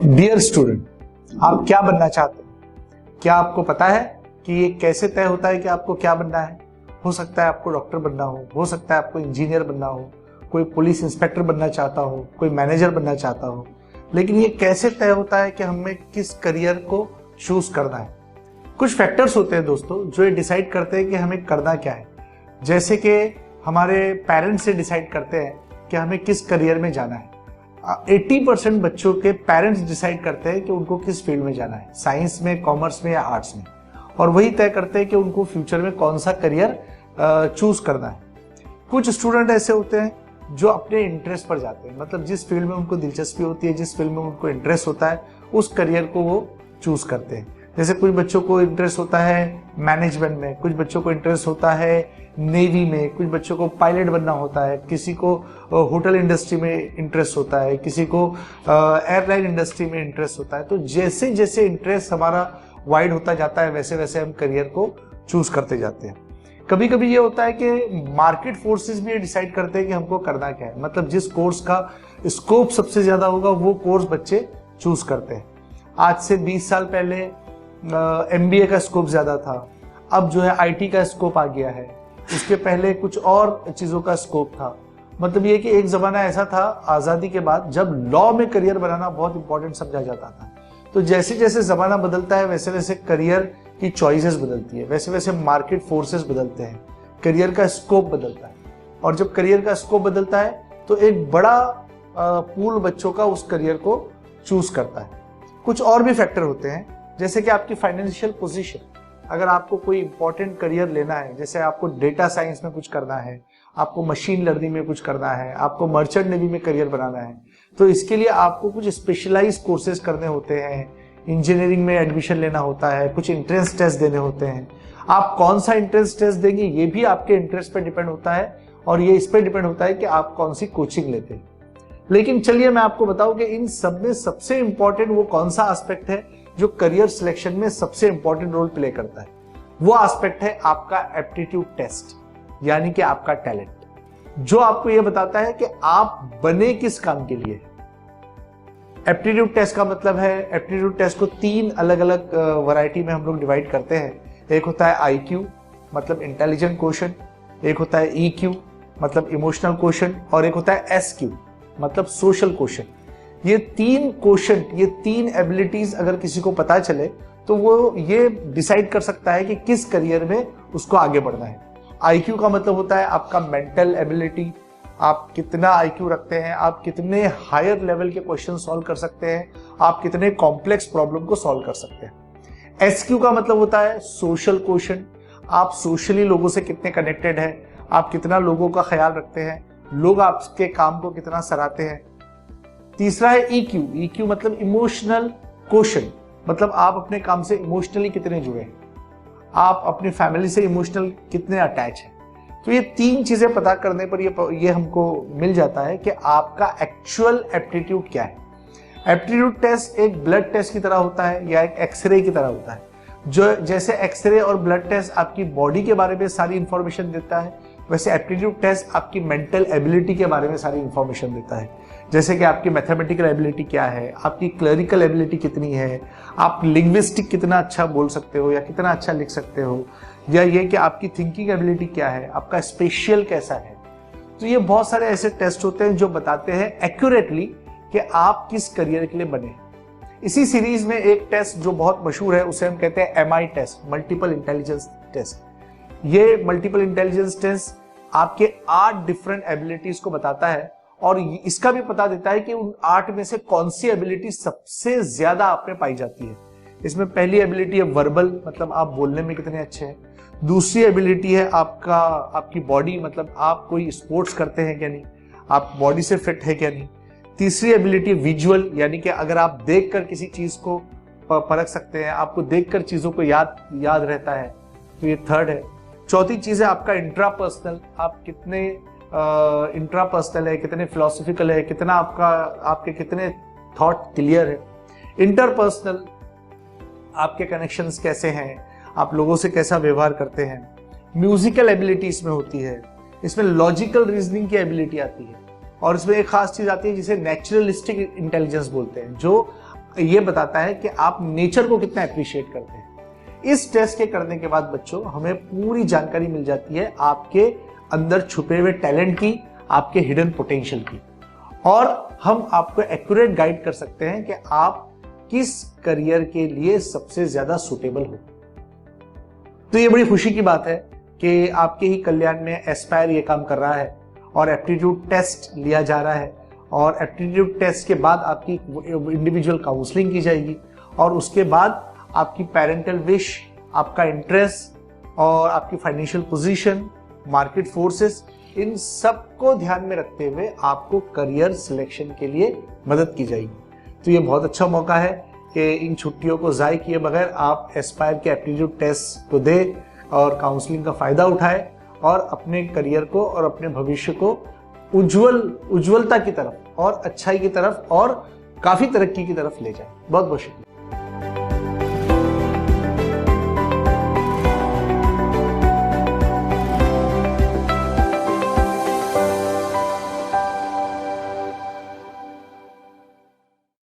Dear student, आप क्या बनना चाहते हैं? क्या आपको पता है कि ये कैसे तय होता है कि आपको क्या बनना है? हो सकता है आपको डॉक्टर बनना हो सकता है आपको इंजीनियर बनना हो, कोई पुलिस इंस्पेक्टर बनना चाहता हो, कोई मैनेजर बनना चाहता हो। लेकिन ये कैसे तय होता है कि हमें किस करियर को चूज करना है? कुछ फैक्टर्स होते हैं दोस्तों जो ये डिसाइड करते हैं कि हमें करना क्या है। जैसे कि हमारे पेरेंट्स से डिसाइड करते हैं कि हमें किस करियर में जाना है। 80% बच्चों के पेरेंट्स डिसाइड करते हैं कि उनको किस फील्ड में जाना है, साइंस में, कॉमर्स में या आर्ट्स में, और वही तय करते हैं कि उनको फ्यूचर में कौन सा करियर चूज करना है। कुछ स्टूडेंट ऐसे होते हैं जो अपने इंटरेस्ट पर जाते हैं, मतलब जिस फील्ड में उनको दिलचस्पी होती है, जिस फील्ड में उनको इंटरेस्ट होता है, उस करियर को वो चूज करते हैं। जैसे कुछ बच्चों को इंटरेस्ट होता है मैनेजमेंट में, कुछ बच्चों को इंटरेस्ट होता है नेवी में, कुछ बच्चों को पायलट बनना होता है, किसी को होटल इंडस्ट्री में इंटरेस्ट होता है, किसी को एयरलाइन इंडस्ट्री में इंटरेस्ट होता है। तो जैसे जैसे इंटरेस्ट हमारा वाइड होता जाता है वैसे वैसे हम करियर को चूज करते जाते हैं। कभी कभी ये होता है कि मार्केट फोर्सेस भी ये डिसाइड करते हैं कि हमको करना क्या है, मतलब जिस कोर्स का स्कोप सबसे ज्यादा होगा वो कोर्स बच्चे चूज करते हैं। आज से 20 साल पहले MBA का स्कोप ज्यादा था, अब जो है IT का स्कोप आ गया है। उसके पहले कुछ और चीजों का स्कोप था। मतलब ये कि एक जमाना ऐसा था आजादी के बाद जब लॉ में करियर बनाना बहुत इंपॉर्टेंट समझा जाता था। तो जैसे जैसे जमाना बदलता है वैसे वैसे करियर की चॉइसेस बदलती है, वैसे वैसे मार्केट फोर्सेस बदलते हैं, करियर का स्कोप बदलता है। और जब करियर का स्कोप बदलता है तो एक बड़ा पूल बच्चों का उस करियर को चूज करता है। कुछ और भी फैक्टर होते हैं, जैसे कि आपकी फाइनेंशियल पोजीशन। अगर आपको कोई इंपॉर्टेंट करियर लेना है, जैसे आपको डेटा साइंस में कुछ करना है, आपको मशीन लर्निंग में कुछ करना है, आपको मर्चेंट नेवी में करियर बनाना है, तो इसके लिए आपको कुछ स्पेशलाइज कोर्सेज करने होते हैं, इंजीनियरिंग में एडमिशन लेना होता है, कुछ एंट्रेंस टेस्ट देने होते हैं। आप कौन सा एंट्रेंस टेस्ट देंगे ये भी आपके इंटरेस्ट पर डिपेंड होता है, और ये इस पर डिपेंड होता है कि आप कौन सी कोचिंग लेते हैं। लेकिन चलिए मैं आपको बताऊं कि इन सब में सबसे इंपॉर्टेंट वो कौन सा एस्पेक्ट है जो करियर सिलेक्शन में सबसे इंपॉर्टेंट रोल प्ले करता है। वो एस्पेक्ट है आपका एप्टीट्यूड टेस्ट, यानी कि आपका टैलेंट, जो आपको यह बताता है कि आप बने किस काम के लिए। एप्टीट्यूड टेस्ट का मतलब है, एप्टीट्यूड टेस्ट को 3 अलग अलग वैरायटी में हम लोग डिवाइड करते हैं। एक होता है IQ मतलब इंटेलिजेंट क्वोशंट, एक होता है EQ मतलब इमोशनल क्वोशंट, और एक होता है SQ मतलब सोशल क्वोशंट। ये 3 क्वोशंट, ये 3 एबिलिटीज अगर किसी को पता चले तो वो ये डिसाइड कर सकता है कि किस करियर में उसको आगे बढ़ना है। IQ का मतलब होता है आपका मेंटल एबिलिटी, आप कितना IQ रखते हैं, आप कितने हायर लेवल के क्वेश्चन सॉल्व कर सकते हैं, आप कितने कॉम्प्लेक्स प्रॉब्लम को सॉल्व कर सकते हैं। SQ का मतलब होता है सोशल क्वोशंट, आप सोशली लोगों से कितने कनेक्टेड हैं, आप कितना लोगों का ख्याल रखते हैं, लोग आपके काम को कितना सराहते हैं। तीसरा है EQ मतलब इमोशनल क्वोशंट, मतलब आप अपने काम से इमोशनली कितने जुड़े हैं, आप अपनी फैमिली से इमोशनल कितने अटैच हैं। तो ये 3 चीजें पता करने पर ये हमको मिल जाता है कि आपका एक्चुअल एप्टीट्यूड क्या है। एप्टीट्यूड टेस्ट एक ब्लड टेस्ट की तरह होता है या एक एक्सरे की तरह होता है। जो जैसे एक्सरे और ब्लड टेस्ट आपकी बॉडी के बारे में सारी इंफॉर्मेशन देता है, वैसे एप्टीट्यूड टेस्ट आपकी मेंटल एबिलिटी के बारे में सारी इंफॉर्मेशन देता है। जैसे कि आपकी मैथमेटिकल एबिलिटी क्या है, आपकी क्लरिकल एबिलिटी कितनी है, आप लिंग्विस्टिक कितना अच्छा बोल सकते हो या कितना अच्छा लिख सकते हो, या ये कि आपकी थिंकिंग एबिलिटी क्या है, आपका स्पेशियल कैसा है। तो ये बहुत सारे ऐसे टेस्ट होते हैं जो बताते हैं एक्यूरेटली कि आप किस करियर के लिए बने। इसी सीरीज में एक टेस्ट जो बहुत मशहूर है उसे हम कहते हैं MI test, multiple intelligence test. ये मल्टीपल इंटेलिजेंस टेस्ट आपके 8 डिफरेंट एबिलिटीज को बताता है, और इसका भी पता देता है कि उन 8 में से कौन सी एबिलिटी सबसे ज्यादा आप में पाई जाती है। इसमें पहली एबिलिटी है वर्बल, मतलब आप बोलने में कितने अच्छे हैं। दूसरी एबिलिटी है आपकी बॉडी, मतलब आप कोई स्पोर्ट्स करते हैं क्या नहीं, आप बॉडी से फिट है क्या नहीं। तीसरी एबिलिटी विजुअल, यानी कि अगर आप देखकर किसी चीज को परख सकते हैं, आपको देखकर चीजों को याद रहता है, तो ये थर्ड है। चौथी चीज है आपका इंट्रापर्सनल, आप कितने इंट्रापर्सनल है, कितने फिलोसॉफिकल है, कितना आपके कितने थॉट क्लियर है। इंटरपर्सनल, आपके कनेक्शंस कैसे हैं, आप लोगों से कैसा व्यवहार करते हैं। म्यूजिकल एबिलिटी इसमें होती है, इसमें लॉजिकल रीजनिंग की एबिलिटी आती है, और इसमें एक खास चीज आती है जिसे नेचुरलिस्टिक इंटेलिजेंस बोलते हैं, जो ये बताता है कि आप नेचर को कितना अप्रिशिएट करते हैं। इस टेस्ट के करने के बाद बच्चों हमें पूरी जानकारी मिल जाती है आपके अंदर छुपे हुए टैलेंट की, आपके हिडन पोटेंशियल की, और हम आपको एक्यूरेट गाइड कर सकते हैं कि आप किस करियर के लिए सबसे ज्यादा सुटेबल हो। तो ये बड़ी खुशी की बात है कि आपके ही कल्याण में एस्पायर ये काम कर रहा है और एप्टीट्यूड टेस्ट लिया जा रहा है, और एप्टीट्यूड टेस्ट के बाद आपकी इंडिविजुअल काउंसलिंग की जाएगी, और उसके बाद आपकी पेरेंटल विश, आपका इंटरेस्ट और आपकी फाइनेंशियल पोजीशन, मार्केट फोर्सेस, इन सबको ध्यान में रखते हुए आपको करियर सिलेक्शन के लिए मदद की जाएगी। तो ये बहुत अच्छा मौका है कि इन छुट्टियों को ज़ाय किए बगैर आप एस्पायर के एप्टीट्यूड टेस्ट को दे और काउंसलिंग का फायदा उठाए और अपने करियर को और अपने भविष्य को उज्जवलता की तरफ और अच्छाई की तरफ और काफी तरक्की की तरफ ले जाए। बहुत बहुत शुक्रिया।